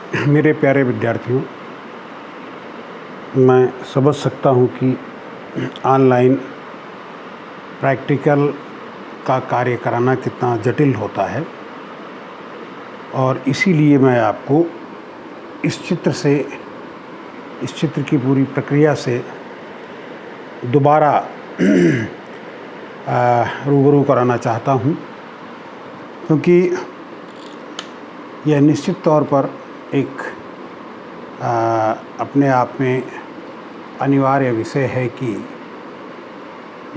मेरे प्यारे विद्यार्थियों, मैं समझ सकता हूँ कि ऑनलाइन प्रैक्टिकल का कार्य कराना कितना जटिल होता है, और इसीलिए मैं आपको इस चित्र की पूरी प्रक्रिया से दोबारा रूबरू कराना चाहता हूँ, क्योंकि यह निश्चित तौर पर एक अपने आप में अनिवार्य विषय है कि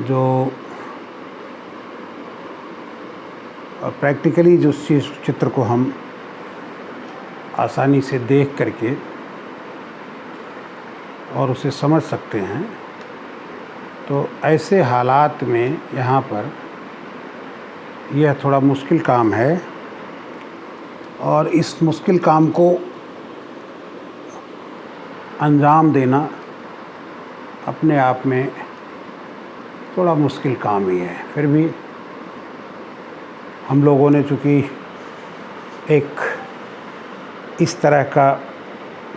जो प्रैक्टिकली जो चित्र को हम आसानी से देख करके और उसे समझ सकते हैं, तो ऐसे हालात में यहाँ पर यह थोड़ा मुश्किल काम है, और इस मुश्किल काम को अंजाम देना अपने आप में थोड़ा मुश्किल काम ही है। फिर भी हम लोगों ने चूँकि एक इस तरह का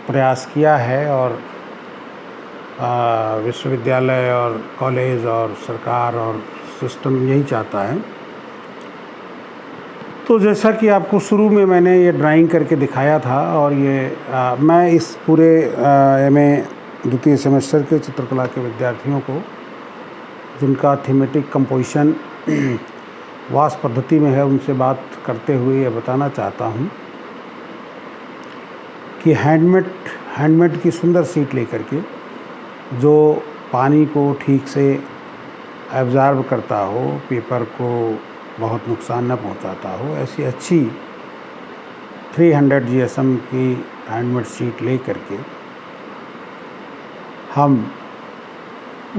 प्रयास किया है, और विश्वविद्यालय और कॉलेज और सरकार और सिस्टम यही चाहता है, तो जैसा कि आपको शुरू में मैंने ये ड्राइंग करके दिखाया था, और ये मैं इस पूरे एमए द्वितीय सेमेस्टर के चित्रकला के विद्यार्थियों को, जिनका थीमेटिक कंपोजिशन वास पद्धति में है, उनसे बात करते हुए ये बताना चाहता हूँ कि हैंडमेड की सुंदर शीट लेकर के जो पानी को ठीक से एब्ज़ॉर्ब करता हो, पेपर को बहुत नुकसान न पहुंचाता हो, ऐसी अच्छी 300 GSM की हैंडमेड शीट ले करके हम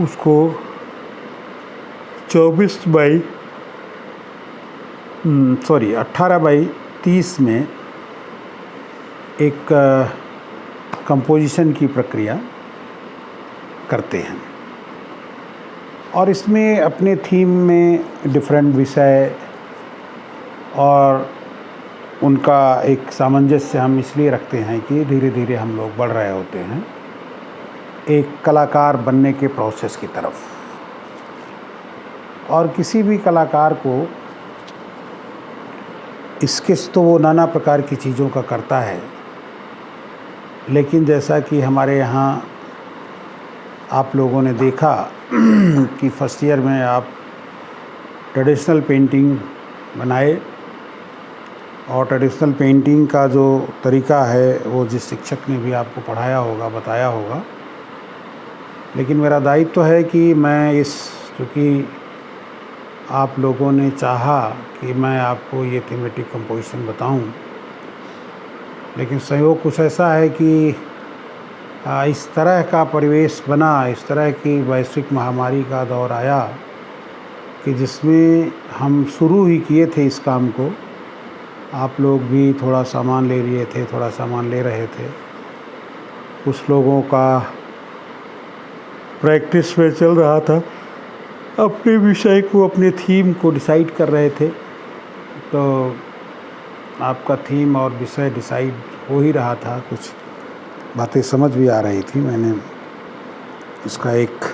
उसको 18 बाई 30 में एक कंपोजिशन की प्रक्रिया करते हैं, और इसमें अपने थीम में डिफरेंट विषय और उनका एक सामंजस्य हम इसलिए रखते हैं कि धीरे धीरे हम लोग बढ़ रहे होते हैं एक कलाकार बनने के प्रोसेस की तरफ। और किसी भी कलाकार को स्केच तो वो नाना प्रकार की चीज़ों का करता है, लेकिन जैसा कि हमारे यहाँ आप लोगों ने देखा कि फर्स्ट ईयर में आप ट्रेडिशनल पेंटिंग बनाए, और ट्रेडिशनल पेंटिंग का जो तरीका है वो जिस शिक्षक ने भी आपको पढ़ाया होगा, बताया होगा, लेकिन मेरा दायित्व है कि मैं चूँकि आप लोगों ने चाहा कि मैं आपको ये थीमेटिक कंपोजिशन बताऊं, लेकिन संयोग कुछ ऐसा है कि इस तरह का परिवेश बना, इस तरह की वैश्विक महामारी का दौर आया कि जिसमें हम शुरू ही किए थे इस काम को, आप लोग भी थोड़ा सामान ले लिए थे, थोड़ा सामान ले रहे थे, कुछ लोगों का प्रैक्टिस में चल रहा था, अपने विषय को, अपने थीम को डिसाइड कर रहे थे, तो आपका थीम और विषय डिसाइड हो ही रहा था, कुछ बातें समझ भी आ रही थी, मैंने इसका एक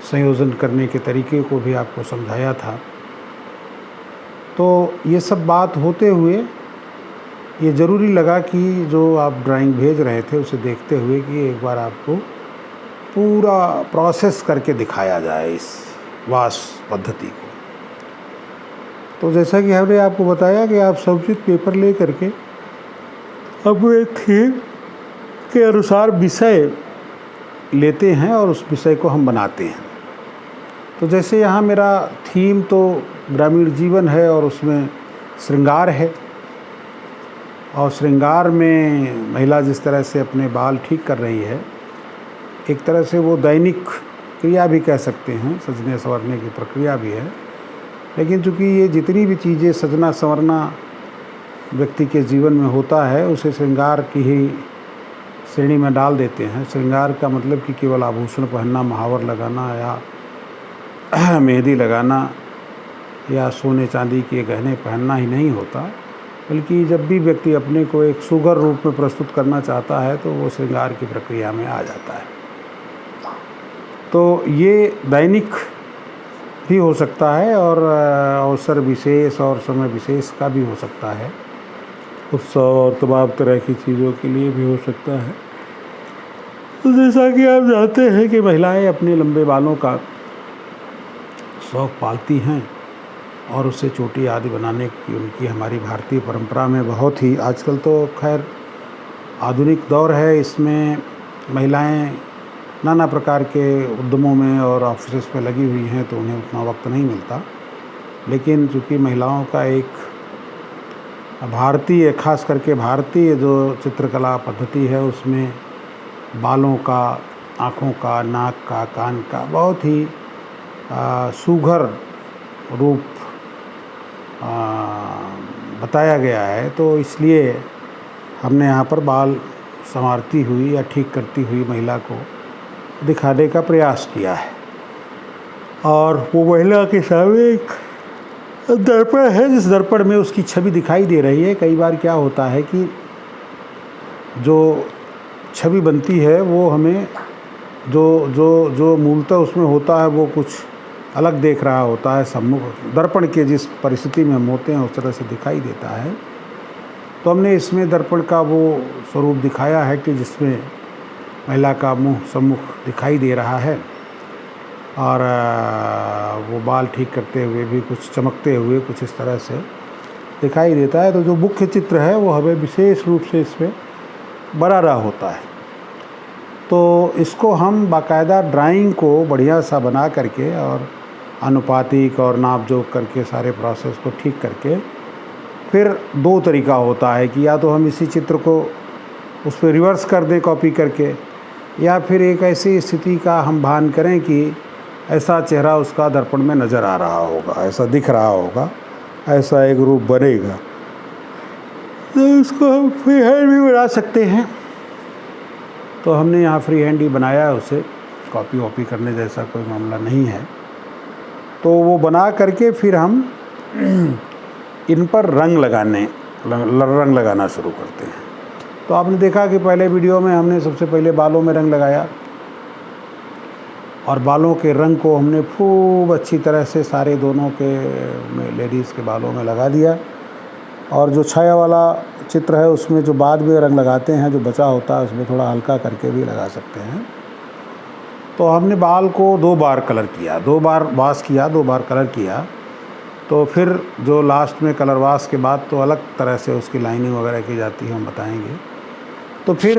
संयोजन करने के तरीके को भी आपको समझाया था। तो ये सब बात होते हुए ये ज़रूरी लगा कि जो आप ड्राइंग भेज रहे थे उसे देखते हुए कि एक बार आपको पूरा प्रोसेस करके दिखाया जाए इस वास पद्धति को। तो जैसा कि हमने आपको बताया कि आप समुचित पेपर ले करके अपने थीम के अनुसार विषय लेते हैं और उस विषय को हम बनाते हैं। तो जैसे यहाँ मेरा थीम तो ग्रामीण जीवन है, और उसमें श्रृंगार है, और श्रृंगार में महिला जिस तरह से अपने बाल ठीक कर रही है, एक तरह से वो दैनिक क्रिया भी कह सकते हैं, सजने संवरने की प्रक्रिया भी है, लेकिन चूँकि ये जितनी भी चीज़ें सजना संवरना व्यक्ति के जीवन में होता है, उसे श्रृंगार की ही श्रेणी में डाल देते हैं। श्रृंगार का मतलब कि केवल आभूषण पहनना, महावर लगाना, या मेहंदी लगाना, या सोने चांदी के गहने पहनना ही नहीं होता, बल्कि जब भी व्यक्ति अपने को एक सुघर रूप में प्रस्तुत करना चाहता है तो वो श्रृंगार की प्रक्रिया में आ जाता है। तो ये दैनिक भी हो सकता है और अवसर विशेष और समय विशेष का भी हो सकता है, उत्सव और तमाम तरह की चीज़ों के लिए भी हो सकता है। तो जैसा कि आप जानते हैं कि महिलाएं अपने लंबे बालों का शौक़ पालती हैं और उससे चोटी आदि बनाने की उनकी हमारी भारतीय परंपरा में बहुत ही, आजकल तो खैर आधुनिक दौर है, इसमें महिलाएं नाना प्रकार के उद्यमों में और ऑफिस में लगी हुई हैं तो उन्हें उतना वक्त नहीं मिलता। लेकिन चूँकि महिलाओं का एक भारतीय, खास करके भारतीय जो चित्रकला पद्धति है उसमें बालों का, आँखों का, नाक का, कान का बहुत ही सुघर रूप बताया गया है। तो इसलिए हमने यहाँ पर बाल संवारती हुई या ठीक करती हुई महिला को दिखाने का प्रयास किया है। और वो महिला के सामने एक दर्पण है, जिस दर्पण में उसकी छवि दिखाई दे रही है। कई बार क्या होता है कि जो छवि बनती है वो हमें जो मूलतः उसमें होता है वो कुछ अलग देख रहा होता है, सम्मुख दर्पण के जिस परिस्थिति में हम होते हैं उस तरह से दिखाई देता है। तो हमने इसमें दर्पण का वो स्वरूप दिखाया है कि जिसमें महिला का मुंह सम्मुख दिखाई दे रहा है और वो बाल ठीक करते हुए भी कुछ चमकते हुए कुछ इस तरह से दिखाई देता है। तो जो मुख्य चित्र है वो हमें विशेष रूप से इसमें बना रहा होता है। तो इसको हम बाकायदा ड्राइंग को बढ़िया सा बना करके और अनुपातिक और नाप जोख करके सारे प्रोसेस को ठीक करके, फिर दो तरीका होता है कि या तो हम इसी चित्र को उस पर रिवर्स कर दें कॉपी करके, या फिर एक ऐसी स्थिति का हम भान करें कि ऐसा चेहरा उसका दर्पण में नज़र आ रहा होगा, ऐसा दिख रहा होगा, ऐसा एक रूप बनेगा। तो इसको हम फ्री हैंड भी बना सकते हैं। तो हमने यहाँ फ्री हैंड ही बनाया है, उसे कॉपी वॉपी करने जैसा कोई मामला नहीं है। तो वो बना करके फिर हम इन पर रंग लगाना शुरू करते हैं। तो आपने देखा कि पहले वीडियो में हमने सबसे पहले बालों में रंग लगाया और बालों के रंग को हमने खूब अच्छी तरह से सारे दोनों के लेडीज़ के बालों में लगा दिया। और जो छाया वाला चित्र है उसमें जो बाद में रंग लगाते हैं, जो बचा होता है उसमें थोड़ा हल्का करके भी लगा सकते हैं। तो हमने बाल को 2 बार कलर किया, 2 बार वॉश किया, 2 बार कलर किया। तो फिर जो लास्ट में कलर वॉश के बाद तो अलग तरह से उसकी लाइनिंग वगैरह की जाती है, हम बताएंगे। तो फिर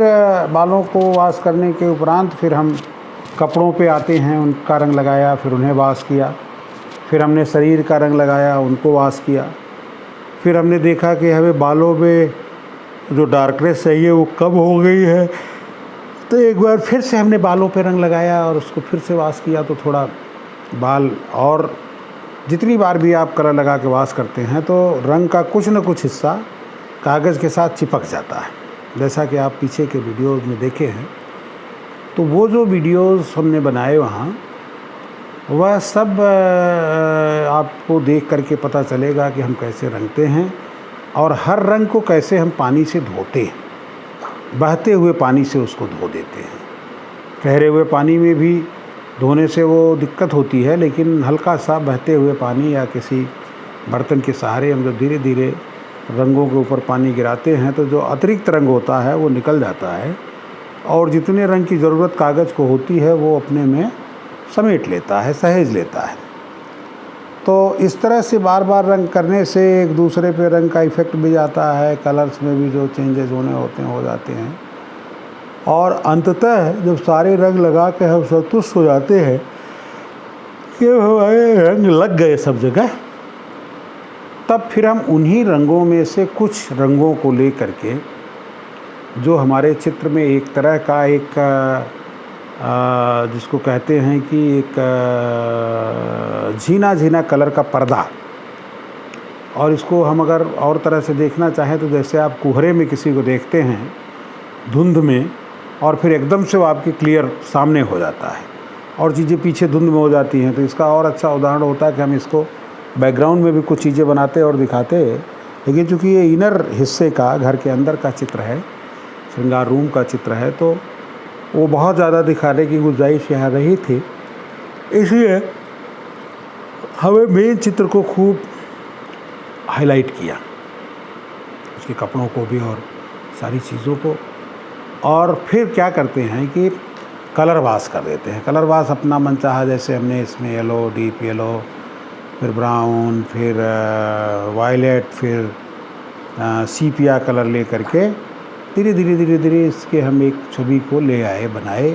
बालों को वॉश करने के उपरांत फिर हम कपड़ों पे आते हैं, उनका रंग लगाया, फिर उन्हें वॉश किया। फिर हमने शरीर का रंग लगाया, उनको वॉश किया। फिर हमने देखा कि हमें बालों में जो डार्कनेस चाहिए वो कम हो गई है, तो एक बार फिर से हमने बालों पे रंग लगाया और उसको फिर से वॉश किया। तो थोड़ा बाल, और जितनी बार भी आप कलर लगा के वॉश करते हैं तो रंग का कुछ न कुछ हिस्सा कागज़ के साथ चिपक जाता है, जैसा कि आप पीछे के वीडियोज़ में देखे हैं। तो वो जो वीडियोज़ हमने बनाए वहाँ, वह सब आपको देख करके पता चलेगा कि हम कैसे रंगते हैं और हर रंग को कैसे हम पानी से धोते हैं। बहते हुए पानी से उसको धो देते हैं। ठहरे हुए पानी में भी धोने से वो दिक्कत होती है, लेकिन हल्का सा बहते हुए पानी या किसी बर्तन के सहारे हम जब धीरे धीरे रंगों के ऊपर पानी गिराते हैं तो जो अतिरिक्त रंग होता है वो निकल जाता है और जितने रंग की ज़रूरत कागज़ को होती है वो अपने में समेट लेता है, सहेज लेता है। तो इस तरह से बार बार रंग करने से एक दूसरे पे रंग का इफ़ेक्ट भी जाता है, कलर्स में भी जो चेंजेस होने होते हैं हो जाते हैं। और अंततः जब सारे रंग लगा के हम संतुष्ट हो जाते हैं कि हमारे रंग लग गए सब जगह, तब फिर हम उन्हीं रंगों में से कुछ रंगों को ले करके, जो हमारे चित्र में एक तरह का एक जिसको कहते हैं कि एक झीना झीना कलर का पर्दा, और इसको हम अगर और तरह से देखना चाहें तो जैसे आप कुहरे में किसी को देखते हैं धुंध में और फिर एकदम से वो आपके क्लियर सामने हो जाता है और चीज़ें पीछे धुंध में हो जाती हैं। तो इसका और अच्छा उदाहरण होता है कि हम इसको बैकग्राउंड में भी कुछ चीज़ें बनाते और दिखाते लेकिन चूँकि ये इनर हिस्से का, घर के अंदर का चित्र है, श्रृंगार रूम का चित्र है, तो वो बहुत ज़्यादा दिखाने की गुंजाइश यहाँ नहीं थी। इसलिए हमें मेन चित्र को खूब हाईलाइट किया, उसके कपड़ों को भी और सारी चीज़ों को। और फिर क्या करते हैं कि कलर वाश कर देते हैं। कलर वाश अपना मनचाहा, जैसे हमने इसमें येलो, डीप येलो, फिर ब्राउन, फिर वायलेट, फिर सीपिया कलर ले करके धीरे धीरे इसके हम एक छवि को ले आए, बनाए।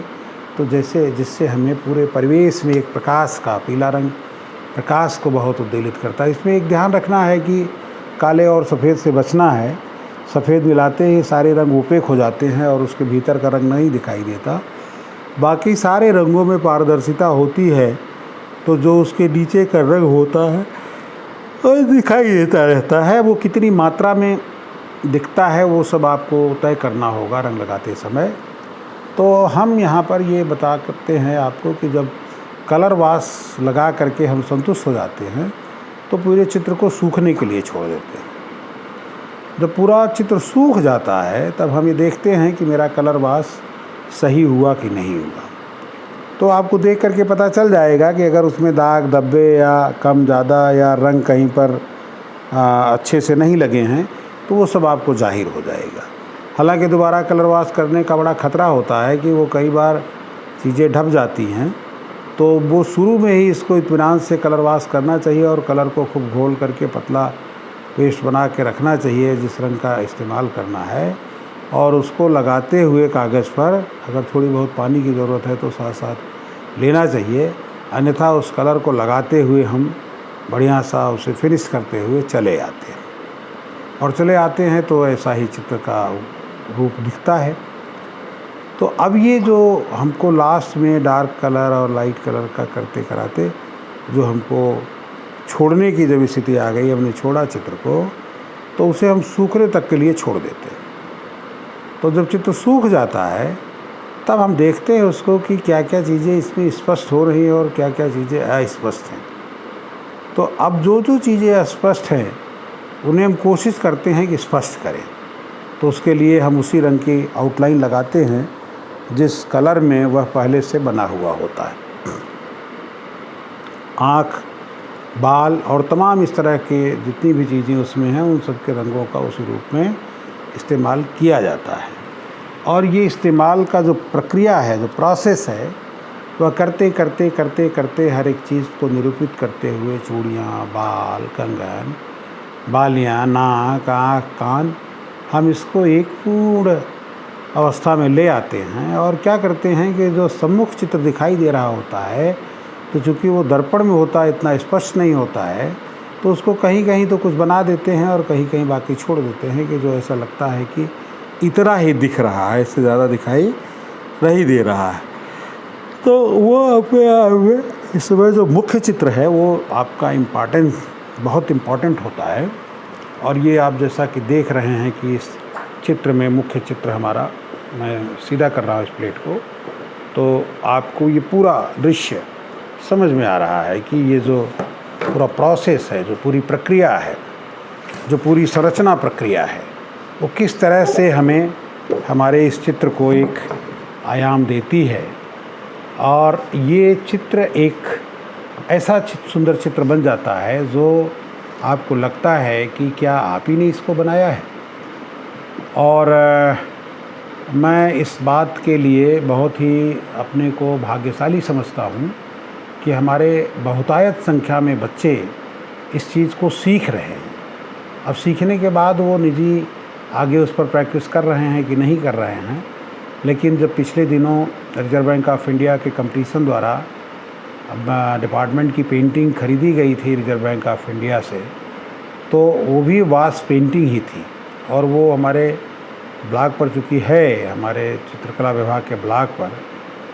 तो जैसे जिससे हमें पूरे परिवेश में एक प्रकाश का, पीला रंग प्रकाश को बहुत उद्वेलित करता है। इसमें एक ध्यान रखना है कि काले और सफ़ेद से बचना है। सफ़ेद मिलाते ही सारे रंग ओपेक हो जाते हैं और उसके भीतर का रंग नहीं दिखाई देता। बाकी सारे रंगों में पारदर्शिता होती है, तो जो उसके नीचे का रंग होता है वो दिखाई देता रहता है। वो कितनी मात्रा में दिखता है वो सब आपको तय करना होगा रंग लगाते समय। तो हम यहाँ पर ये बता करते हैं आपको कि जब कलर वाश लगा करके हम संतुष्ट हो जाते हैं तो पूरे चित्र को सूखने के लिए छोड़ देते हैं। जब पूरा चित्र सूख जाता है तब हम ये देखते हैं कि मेरा कलर वाश सही हुआ कि नहीं हुआ। तो आपको देख करके पता चल जाएगा कि अगर उसमें दाग धब्बे या कम ज़्यादा या रंग कहीं पर अच्छे से नहीं लगे हैं तो वो सब आपको जाहिर हो जाएगा। हालांकि दोबारा कलर वाश करने का बड़ा ख़तरा होता है कि वो कई बार चीज़ें ढप जाती हैं, तो वो शुरू में ही इसको इत्मीनान से कलर वाश करना चाहिए और कलर को खूब घोल करके पतला पेस्ट बना के रखना चाहिए जिस रंग का इस्तेमाल करना है। और उसको लगाते हुए कागज़ पर अगर थोड़ी बहुत पानी की ज़रूरत है तो साथ साथ लेना चाहिए, अन्यथा उस कलर को लगाते हुए हम बढ़िया सा उसे फिनिश करते हुए चले आते हैं। और चले आते हैं तो ऐसा ही चित्र का रूप दिखता है। तो अब ये जो हमको लास्ट में डार्क कलर और लाइट कलर का करते कराते जो हमको छोड़ने की जब स्थिति आ गई, हमने छोड़ा चित्र को, तो उसे हम सूखने तक के लिए छोड़ देते हैं। तो जब चित्र सूख जाता है तब हम देखते हैं उसको कि क्या क्या चीज़ें इसमें स्पष्ट हो रही हैं और क्या क्या चीज़ें अस्पष्ट हैं। तो अब जो जो चीज़ें अस्पष्ट हैं उन्हें हम कोशिश करते हैं कि स्पष्ट करें। तो उसके लिए हम उसी रंग की आउटलाइन लगाते हैं जिस कलर में वह पहले से बना हुआ होता है। आँख, बाल और तमाम इस तरह के जितनी भी चीज़ें उसमें हैं उन सब के रंगों का उसी रूप में इस्तेमाल किया जाता है। और ये इस्तेमाल का जो प्रक्रिया है, जो प्रोसेस है, वह करते करते करते करते हर एक चीज़ को निरूपित करते हुए चूड़ियाँ, बाल, कंगन, बालियाँ, नाक, आँख, कान, हम इसको एक पूर्ण अवस्था में ले आते हैं। और क्या करते हैं कि जो सम्मुख चित्र दिखाई दे रहा होता है, तो चूँकि वो दर्पण में होता है, इतना स्पष्ट नहीं होता है, तो उसको कहीं कहीं तो कुछ बना देते हैं और कहीं कहीं बाकी छोड़ देते हैं कि जो ऐसा लगता है कि इतना ही दिख रहा है, इससे ज़्यादा दिखाई नहीं दे रहा है। तो वो अपने आप में इस समय जो मुख्य चित्र है वो आपका बहुत इम्पॉर्टेंट होता है। और ये आप जैसा कि देख रहे हैं कि इस चित्र में मुख्य चित्र हमारा, मैं सीधा कर रहा हूँ इस प्लेट को, तो आपको ये पूरा दृश्य समझ में आ रहा है कि ये जो पूरा प्रोसेस है, जो पूरी प्रक्रिया है, जो पूरी संरचना प्रक्रिया है, वो किस तरह से हमें हमारे इस चित्र को एक आयाम देती है। और ये चित्र एक ऐसा सुंदर चित्र बन जाता है जो आपको लगता है कि क्या आप ही ने इसको बनाया है। और मैं इस बात के लिए बहुत ही अपने को भाग्यशाली समझता हूँ कि हमारे बहुतायत संख्या में बच्चे इस चीज़ को सीख रहे हैं। अब सीखने के बाद वो निजी आगे उस पर प्रैक्टिस कर रहे हैं कि नहीं कर रहे हैं, लेकिन जब पिछले दिनों रिजर्व बैंक ऑफ इंडिया के कंपटीशन द्वारा डिपार्टमेंट की पेंटिंग खरीदी गई थी रिजर्व बैंक ऑफ इंडिया से, तो वो भी वाश पेंटिंग ही थी। और वो हमारे ब्लॉग पर चूँकि है, हमारे चित्रकला विभाग के ब्लॉग पर,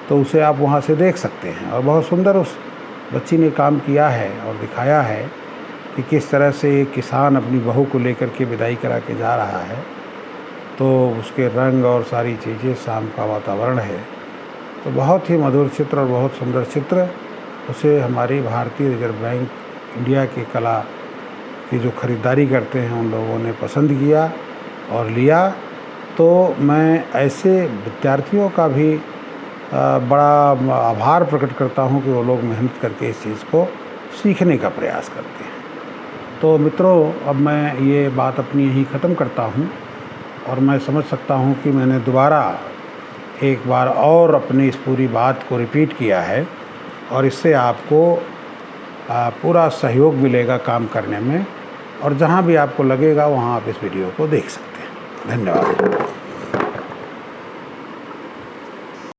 तो उसे आप वहाँ से देख सकते हैं। और बहुत सुंदर उस बच्ची ने काम किया है और दिखाया है कि किस तरह से एक किसान अपनी बहू को लेकर के विदाई करा के जा रहा है, तो उसके रंग और सारी चीज़ें, शाम का वातावरण है, तो बहुत ही मधुर चित्र और बहुत सुंदर चित्र। उसे हमारी भारतीय रिजर्व बैंक इंडिया के कला कि जो ख़रीदारी करते हैं उन लोगों ने पसंद किया और लिया। तो मैं ऐसे विद्यार्थियों का भी बड़ा आभार प्रकट करता हूँ कि वो लोग मेहनत करके इस चीज़ को सीखने का प्रयास करते हैं। तो मित्रों, अब मैं ये बात अपनी यहीं ख़त्म करता हूँ और मैं समझ सकता हूँ कि मैंने दोबारा एक बार और अपनी इस पूरी बात को रिपीट किया है और इससे आपको पूरा सहयोग मिलेगा काम करने में, और जहाँ भी आपको लगेगा वहाँ आप इस वीडियो को देख सकते हैं। धन्यवाद।